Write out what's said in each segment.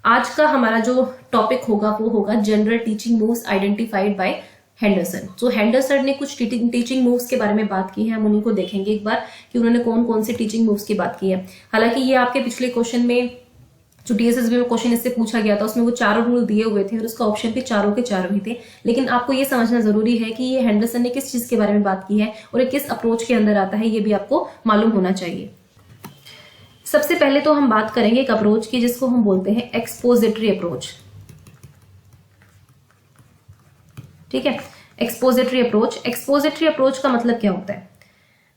आज का हमारा जो टॉपिक होगा वो होगा general teaching moves identified by Henderson. तो हेंडरसन ने कुछ टीचिंग मूव्स के बारे में बात की है, हम उनको देखेंगे एक बार कि उन्होंने कौन कौन से टीचिंग मूव्स की बात की है। हालांकि ये आपके पिछले क्वेश्चन में जो डीएसएसबी में क्वेश्चन इससे पूछा गया था उसमें वो चारों रूल दिए हुए थे और उसका ऑप्शन भी चारों के चारों ही थे, लेकिन आपको ये समझना जरूरी है कि ये हेंडरसन ने किस चीज के बारे में बात की है और ये किस अप्रोच के अंदर आता है, ये भी आपको मालूम होना चाहिए। सबसे पहले तो हम बात करेंगे एक अप्रोच की जिसको हम बोलते हैं एक्सपोजिटरी अप्रोच। ठीक है, एक्सपोजिटरी अप्रोच। एक्सपोजिटरी अप्रोच का मतलब क्या होता है?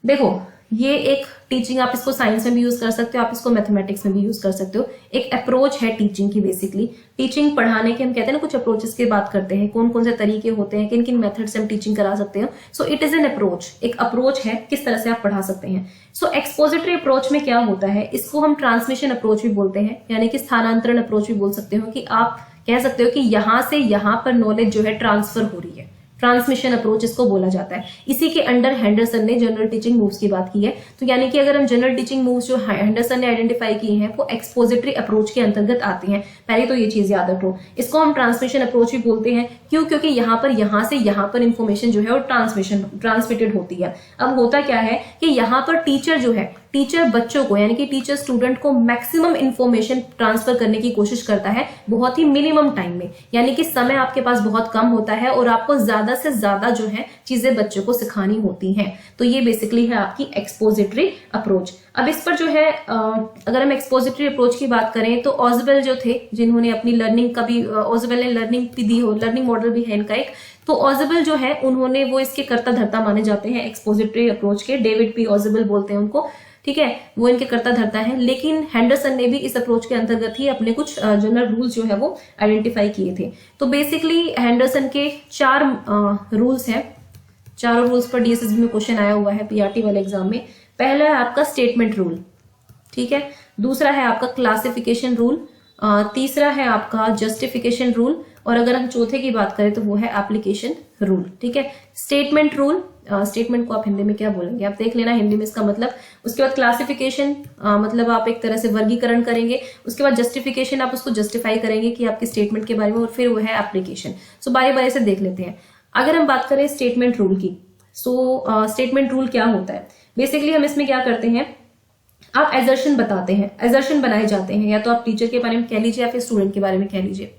देखो, ये एक टीचिंग, आप इसको साइंस में भी यूज कर सकते हो, आप इसको मैथमेटिक्स में भी यूज कर सकते हो। एक अप्रोच है टीचिंग की। बेसिकली टीचिंग पढ़ाने के हम कहते हैं ना, कुछ अप्रोचेस की बात करते हैं, कौन कौन से तरीके होते हैं, किन किन मेथड से हम टीचिंग करा सकते हैं। So it is an approach, एक अप्रोच है किस तरह से आप पढ़ा सकते हैं। सो एक्सपोजिटरी अप्रोच में क्या होता है, इसको हम ट्रांसमिशन अप्रोच भी बोलते हैं, यानी कि स्थानांतरण अप्रोच भी बोल सकते हो, कि आप कह सकते हो कि यहां से यहां पर नॉलेज जो है ट्रांसफर हो रही है। ट्रांसमिशन अप्रोच इसको बोला जाता है। इसी के अंडर हेंडरसन ने जनरल टीचिंग मूव्स की बात की है। तो यानी कि अगर हम जनरल टीचिंग मूव्स जो हेंडरसन ने आइडेंटिफाई की हैं वो एक्सपोजिटरी अप्रोच के अंतर्गत आती हैं। पहले तो ये चीज याद रखो। इसको हम ट्रांसमिशन अप्रोच भी बोलते हैं। क्यों? क्योंकि यहां से यहां पर इंफॉर्मेशन जो है वो ट्रांसमिटेड होती है। अब होता क्या है कि यहाँ पर टीचर जो है, टीचर बच्चों को यानी कि टीचर स्टूडेंट को मैक्सिमम इंफॉर्मेशन ट्रांसफर करने की कोशिश करता है बहुत ही मिनिमम टाइम में, यानी कि समय आपके पास बहुत कम होता है और आपको ज्यादा से ज्यादा जो है चीजें बच्चों को सिखानी होती हैं। तो ये बेसिकली है आपकी एक्सपोजिटरी अप्रोच। अब इस पर जो है अगर हम एक्सपोजिटरी अप्रोच की बात करें तो ऑजवेल जो थे, जिन्होंने अपनी लर्निंग का भी, ऑजवेल ने लर्निंग भी दी हो, लर्निंग मॉडल भी है इनका एक। तो ऑजवेल जो है उन्होंने, वो इसके कर्ता धर्ता माने जाते हैं एक्सपोजिटरी अप्रोच के। डेविड पी ऑजवेल बोलते हैं उनको। ठीक है, वो इनके कर्ता धर्ता है। लेकिन हेंडरसन ने भी इस अप्रोच के अंतर्गत ही अपने कुछ जनरल रूल्स जो है वो आइडेंटिफाई किए थे। तो बेसिकली हेंडरसन के 4 रूल्स हैं। चारों रूल्स पर डीएसएसबी में क्वेश्चन आया हुआ है पीआरटी वाले एग्जाम में। पहला है आपका स्टेटमेंट रूल, ठीक है। दूसरा है आपका क्लासिफिकेशन रूल। तीसरा है आपका जस्टिफिकेशन रूल, और अगर हम चौथे की बात करें तो वो है एप्लीकेशन रूल। ठीक है, स्टेटमेंट रूल, स्टेटमेंट को आप हिंदी में क्या बोलेंगे आप देख लेना हिंदी में इसका मतलब। उसके बाद क्लासिफिकेशन, मतलब आप एक तरह से वर्गीकरण करेंगे। उसके बाद जस्टिफिकेशन, आप उसको जस्टिफाई करेंगे कि आपके स्टेटमेंट के बारे में, और फिर वो है एप्लीकेशन। सो बारी बारी से देख लेते हैं। अगर हम बात करें स्टेटमेंट रूल की, सो स्टेटमेंट रूल क्या होता है? बेसिकली हम इसमें क्या करते हैं, आप एजर्शन बताते हैं, एजर्शन बनाए जाते हैं, या तो आप टीचर के बारे में कह लीजिए या फिर स्टूडेंट के बारे में कह लीजिए।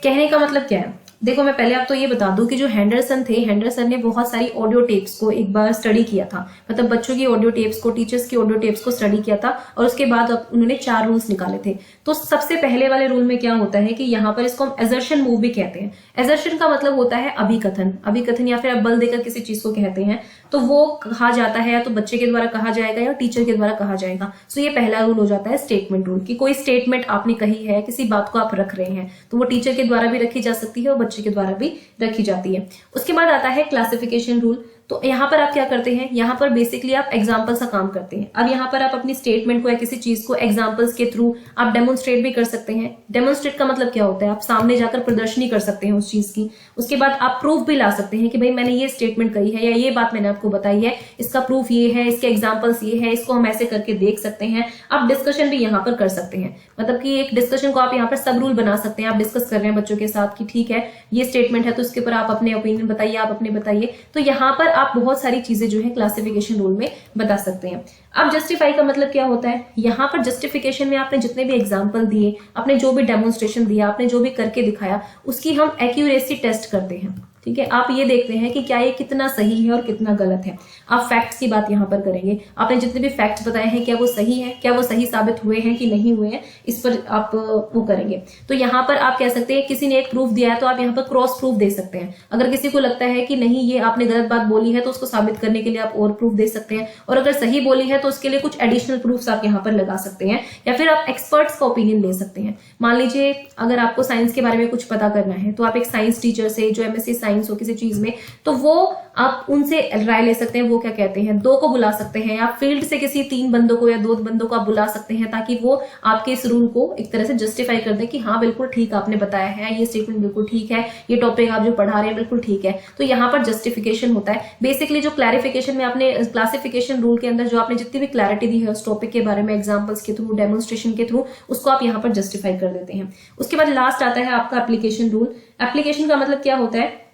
कहने का मतलब क्या है? देखो, मैं पहले आपको ये बता दूं कि जो हेंडरसन थे, हेंडरसन ने बहुत सारी ऑडियो टेप्स को एक बार स्टडी किया था। मतलब बच्चों की ऑडियो टेप्स को, टीचर्स की ऑडियो टेप्स को स्टडी किया था, और उसके बाद उन्होंने 4 रूल्स निकाले थे। तो सबसे पहले वाले रूल में क्या होता है कि यहाँ पर इसको हम एजर्शन मूव भी कहते हैं। एजर्शन का मतलब होता है अभिकथन, अभिकथन या फिर आप बल देकर किसी चीज को कहते हैं। तो वो कहा जाता है या तो बच्चे के द्वारा कहा जाएगा या टीचर के द्वारा कहा जाएगा। सो ये पहला रूल हो जाता है स्टेटमेंट रूल, कि कोई स्टेटमेंट आपने कही है, किसी बात को आप रख रहे हैं, तो वो टीचर के द्वारा भी रखी जा सकती है और बच्चे के द्वारा भी रखी जाती है। उसके बाद आता है क्लासिफिकेशन रूल। तो यहाँ पर आप क्या करते हैं, यहाँ पर बेसिकली आप एग्जाम्पल्स का काम करते हैं। अब यहाँ पर आप अपनी स्टेटमेंट को या किसी चीज को एग्जाम्पल्स के थ्रू आप डेमोन्स्ट्रेट भी कर सकते हैं। डेमोन्स्ट्रेट का मतलब क्या होता है, आप सामने जाकर प्रदर्शनी कर सकते हैं उस चीज की। उसके बाद आप प्रूफ भी ला सकते हैं कि भाई मैंने ये स्टेटमेंट कही है या ये बात मैंने आपको बताई है, इसका प्रूफ ये है, इसके एग्जाम्पल्स ये है, इसको हम ऐसे करके देख सकते हैं। आप डिस्कशन भी यहाँ पर कर सकते हैं, मतलब कि एक डिस्कशन को आप यहाँ पर सब रूल बना सकते हैं। आप डिस्कस कर रहे हैं बच्चों के साथ कि ठीक है ये स्टेटमेंट है, तो इसके ऊपर आप अपने ओपिनियन बताइए, आप अपने बताइए। तो यहाँ पर आप बहुत सारी चीजें जो है क्लासिफिकेशन रूल में बता सकते हैं। अब जस्टिफाई का मतलब क्या होता है, यहाँ पर जस्टिफिकेशन में आपने जितने भी एग्जाम्पल दिए, आपने जो भी डेमोन्स्ट्रेशन दिया, आपने जो भी करके दिखाया, उसकी हम एक्यूरेसी टेस्ट करते हैं। ठीक है, आप ये देखते हैं कि क्या ये कितना सही है और कितना गलत है। आप फैक्ट्स की बात यहाँ पर करेंगे, आपने जितने भी फैक्ट्स बताए हैं क्या वो सही है, क्या वो सही साबित हुए हैं कि नहीं हुए हैं, इस पर आप वो करेंगे। तो यहाँ पर आप कह सकते हैं किसी ने एक प्रूफ दिया है तो आप यहाँ पर क्रॉस प्रूफ दे सकते हैं। अगर किसी को लगता है कि नहीं ये आपने गलत बात बोली है तो उसको साबित करने के लिए आप और प्रूफ दे सकते हैं, और अगर सही बोली है तो उसके लिए कुछ एडिशनल प्रूफ्स आप यहाँ पर लगा सकते हैं, या फिर आप एक्सपर्ट्स का ओपिनियन ले सकते हैं। मान लीजिए अगर आपको साइंस के बारे में कुछ पता करना है तो आप एक साइंस टीचर से, जो एमएससी साइंस साइंस हो, किसी चीज में, तो वो आप उनसे राय ले सकते हैं। वो क्या कहते हैं, 2 को बुला सकते हैं, या फील्ड से किसी 3 बंदों को या 2 बंदों को आप बुला सकते हैं, ताकि वो आपके इस रूल को एक तरह से जस्टिफाई कर दे कि हाँ बिल्कुल ठीक आपने बताया है, ये स्टेटमेंट बिल्कुल ठीक है, ये टॉपिक आप जो पढ़ा रहे हैं बिल्कुल ठीक है। तो यहाँ पर जस्टिफिकेशन होता है। बेसिकली जो क्लैरिफिकेशन में आपने क्लासिफिकेशन रूल के अंदर जो आपने जितनी भी क्लैरिटी दी है उस टॉपिक के बारे में एग्जाम्पल्स के थ्रू, डेमोन्स्ट्रेशन के थ्रू, उसको आप यहाँ पर जस्टिफाई कर देते हैं। उसके बाद लास्ट आता है आपका एप्लीकेशन रूल। एप्लीकेशन का मतलब क्या होता है,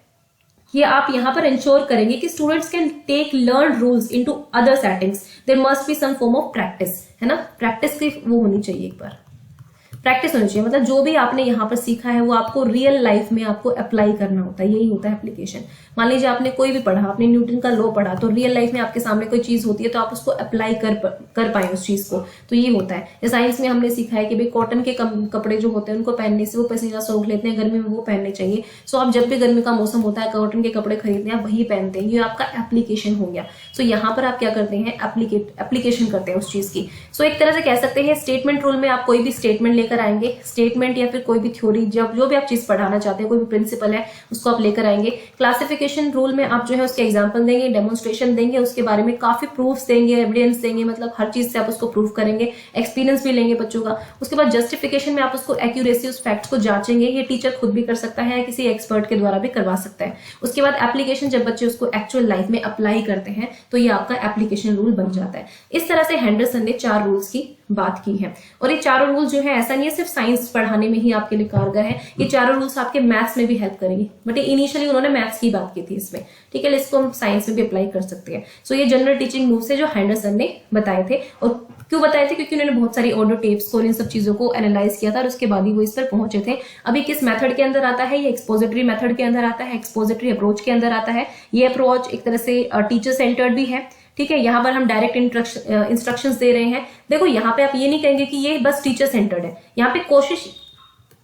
ये आप यहाँ पर इंश्योर करेंगे कि students can take learn rules into other settings, there must be some form of practice, है ना, प्रैक्टिस की वो होनी चाहिए, एक बार प्रैक्टिस होनी चाहिए। मतलब जो भी आपने यहाँ पर सीखा है वो आपको रियल लाइफ में आपको अप्लाई करना होता है, यही होता है एप्लीकेशन। मान लीजिए आपने कोई भी पढ़ा, आपने न्यूटन का लॉ पढ़ा, तो रियल लाइफ में आपके सामने कोई चीज होती है तो आप उसको अप्लाई कर पाए उस चीज को, तो ये होता है। साइंस में हमने सीखा है कि भाई कॉटन के कपड़े जो होते हैं उनको पहनने से वो पसीना सोख लेते हैं, गर्मी में वो पहनने चाहिए। सो आप जब भी गर्मी का मौसम होता है कॉटन के कपड़े खरीदते हैं, आप वही पहनते हैं, ये आपका एप्लीकेशन हो गया। सो यहाँ पर आप क्या करते हैं, एप्लीकेशन करते हैं उस चीज की। सो एक तरह से कह सकते हैं स्टेटमेंट रूल में आप कोई भी स्टेटमेंट लेकर आएंगे, स्टेटमेंट या फिर कोई भी थ्योरी, जब जो भी आप चीज पढ़ाना चाहते हैं, कोई भी प्रिंसिपल है उसको आप लेकर आएंगे। क्लासिफिकेशन रूल में आप जो है उसके एग्जांपल देंगे, डेमोन्स्ट्रेशन देंगे, उसके बारे में काफी प्रूफ्स देंगे, एविडेंस देंगे, मतलब हर चीज से आप उसको प्रूफ करेंगे, एक्सपीरियंस भी लेंगे बच्चों का। उसके बाद जस्टिफिकेशन में आप उसको एक्यूरेसी, उस फैक्ट्स को जांचेंगे, ये टीचर खुद भी कर सकता है, किसी एक्सपर्ट के द्वारा भी करवा सकता है। उसके बाद एप्लीकेशन, जब बच्चे उसको एक्चुअल लाइफ में अप्लाई करते हैं तो ये आपका एप्लीकेशन रूल बन जाता है। इस तरह से हेंडरसन ने 4 रूल्स की बात की है। और ये चारों रूल्स जो है, ऐसा नहीं है सिर्फ साइंस पढ़ाने में ही आपके लिए कारगर है, ये चारों रूल्स आपके मैथ्स में भी हेल्प करेंगे। बट इनिशियली उन्होंने मैथ्स की बात की थी इसमें, ठीक है, इसको हम साइंस में भी अप्लाई कर सकते हैं। सो ये जनरल टीचिंग मूव्स है जो हेंडरसन ने बताए थे। और क्यों बताए थे, क्योंकि उन्होंने बहुत सारी ऑडियो टेप्स को, इन सब चीजों को एनालाइज किया था और उसके बाद ही वो इस पर पहुंचे थे। अभी किस मेथड के अंदर आता है, ये एक्सपोजिटरी मेथड के अंदर आता है, एक्सपोजिटरी अप्रोच के अंदर आता है। ये अप्रोच एक तरह से टीचर सेंटर्ड भी है, ठीक है। यहाँ पर हम डायरेक्ट इंस्ट्रक्शंस दे रहे हैं। देखो यहाँ पे आप ये नहीं कहेंगे कि ये बस टीचर सेंटर्ड है, यहाँ पे कोशिश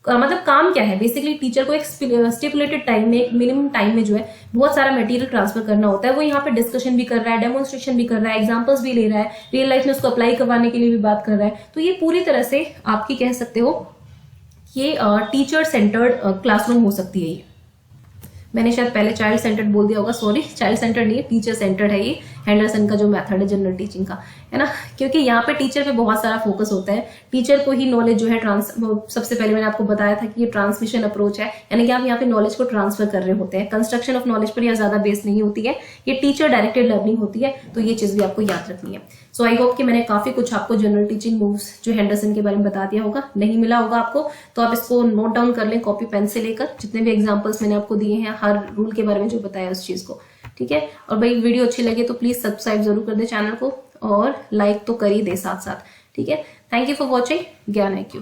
मतलब काम क्या है, बेसिकली टीचर को एक स्टिपुलेटेड टाइम में, एक मिनिमम टाइम में जो है बहुत सारा मटेरियल ट्रांसफर करना होता है। वो यहाँ पे डिस्कशन भी कर रहा है, डेमोन्स्ट्रेशन भी कर रहा है, एग्जांपल्स भी ले रहा है, रियल लाइफ में उसको अप्लाई करवाने के लिए भी बात कर रहा है। तो ये पूरी तरह से आपकी कह सकते हो ये टीचर सेंटर्ड क्लासरूम हो सकती है। ये मैंने शायद पहले चाइल्ड सेंटर्ड बोल दिया होगा, सॉरी, चाइल्ड सेंटर्ड नहीं है, टीचर सेंटर्ड है ये हेंडरसन का जो मेथड है जनरल टीचिंग का, है ना। क्योंकि यहाँ पे टीचर पे बहुत सारा फोकस होता है, टीचर को ही नॉलेज जो है सबसे पहले मैंने आपको बताया था कि ये ट्रांसमिशन अप्रोच है, यानी कि आप यहाँ पे नॉलेज को ट्रांसफर कर रहे होते हैं। कंस्ट्रक्शन ऑफ नॉलेज पर यह ज्यादा बेस्ड नहीं होती है, ये टीचर डायरेक्टेड लर्निंग होती है। तो ये चीज भी आपको याद रखनी है। सो आई होप कि मैंने काफी कुछ आपको जनरल टीचिंग मूव्स जो हेंडरसन के बारे में बता दिया होगा। नहीं मिला होगा आपको तो आप इसको नोट डाउन कर लें कॉपी पेन से लेकर, जितने भी एग्जांपल्स मैंने आपको दिए हैं हर रूल के बारे में जो बताया उस चीज को, ठीक है। और भाई वीडियो अच्छी लगे तो प्लीज सब्सक्राइब जरूर कर दे चैनल को, और लाइक तो कर ही दे साथ साथ, ठीक है। Thank you for watching. ज्ञान IQ।